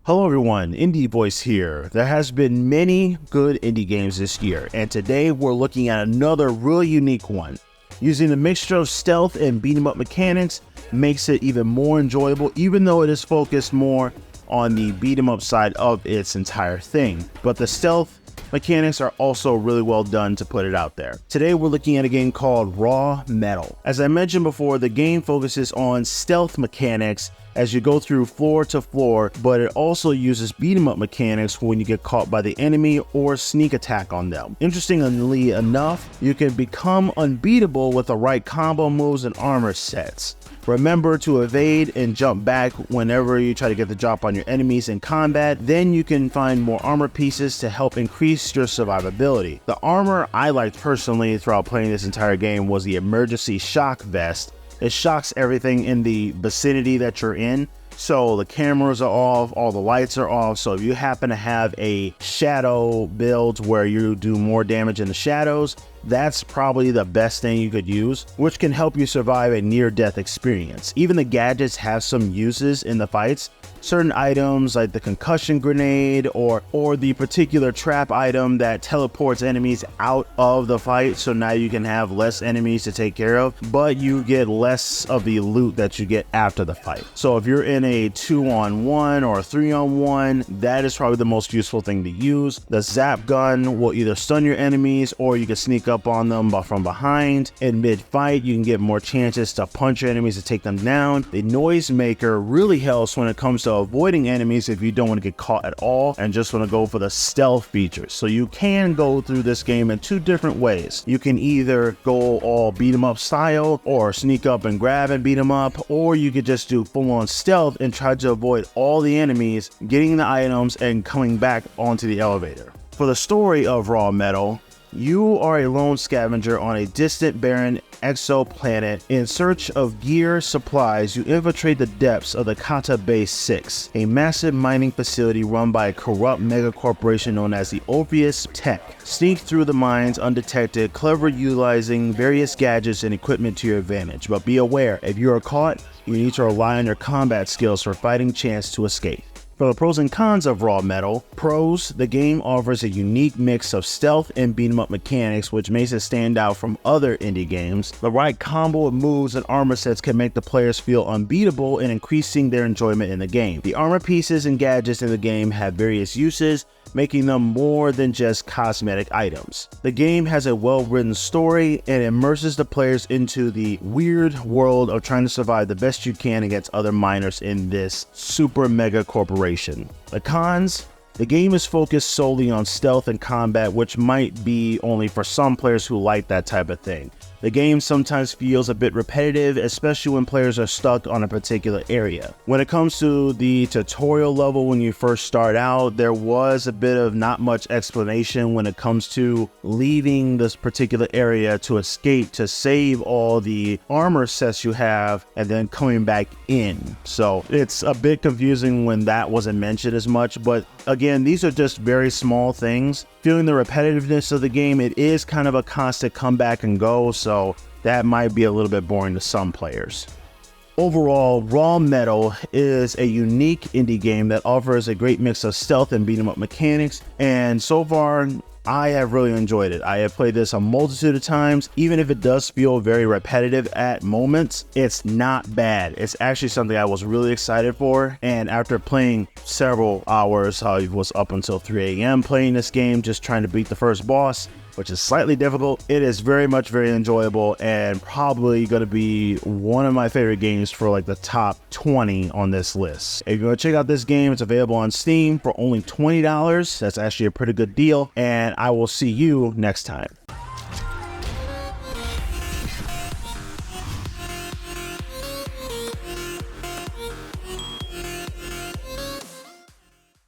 Hello everyone, IndieVoice here. There has been many good indie games this year, and today we're looking at another really unique one. Using a mixture of stealth and beat 'em up mechanics makes it even more enjoyable, even though it is focused more on the beat 'em up side of its entire thing. But the stealth mechanics are also really well done to put it out there. Today we're looking at a game called Raw Metal. As I mentioned before, the game focuses on stealth mechanics as you go through floor to floor, but it also uses beat 'em up mechanics when you get caught by the enemy or sneak attack on them. Interestingly enough, you can become unbeatable with the right combo moves and armor sets. Remember to evade and jump back whenever you try to get the drop on your enemies in combat. Then you can find more armor pieces to help increase your survivability. The armor I liked personally throughout playing this entire game was the emergency shock vest. It shocks everything in the vicinity that you're in. So the cameras are off, all the lights are off. So if you happen to have a shadow build where you do more damage in the shadows, that's probably the best thing you could use, which can help you survive a near-death experience. Even the gadgets have some uses in the fights. Certain items like the concussion grenade or the particular trap item that teleports enemies out of the fight, so now you can have less enemies to take care of, but you get less of the loot that you get after the fight. So if you're in a 2-on-1 or a 3-on-1, that is probably the most useful thing to use. The zap gun will either stun your enemies or you can sneak up on them from behind. In mid-fight, you can get more chances to punch your enemies to take them down. The noise maker really helps when it comes to avoiding enemies if you don't want to get caught at all and just want to go for the stealth features. So you can go through this game in two different ways. You can either go all beat 'em up style or sneak up and grab and beat 'em up, or you could just do full-on stealth and try to avoid all the enemies, getting the items and coming back onto the elevator. For the story of Raw Metal, you are a lone scavenger on a distant barren exoplanet. In search of gear supplies, you infiltrate the depths of the Kata Base 6, a massive mining facility run by a corrupt megacorporation known as the Orpheus Tech. Sneak through the mines undetected, clever utilizing various gadgets and equipment to your advantage. But be aware, if you are caught, you need to rely on your combat skills for fighting chance to escape. For the pros and cons of Raw Metal, pros, the game offers a unique mix of stealth and beat 'em up mechanics, which makes it stand out from other indie games. The right combo of moves and armor sets can make the players feel unbeatable and increasing their enjoyment in the game. The armor pieces and gadgets in the game have various uses, making them more than just cosmetic items. The game has a well-written story and immerses the players into the weird world of trying to survive the best you can against other miners in this super mega corporation. The cons: the game is focused solely on stealth and combat, which might be only for some players who like that type of thing. The game sometimes feels a bit repetitive, especially when players are stuck on a particular area. When it comes to the tutorial level when you first start out, there was a bit of not much explanation when it comes to leaving this particular area to escape to save all the armor sets you have and then coming back in. So it's a bit confusing when that wasn't mentioned as much, but again, these are just very small things. Feeling the repetitiveness of the game, it is kind of a constant come back and go, so that might be a little bit boring to some players. Overall, Raw Metal is a unique indie game that offers a great mix of stealth and beat 'em up mechanics, and so far, I have really enjoyed it. I have played this a multitude of times. Even if it does feel very repetitive at moments, it's not bad. It's actually something I was really excited for. And after playing several hours, I was up until 3 a.m. playing this game, just trying to beat the first boss, which is slightly difficult. It is very enjoyable and probably going to be one of my favorite games for like the top 20 on this list. If you want to check out this game, it's available on Steam for only $20. That's actually a pretty good deal, and I will see you next time.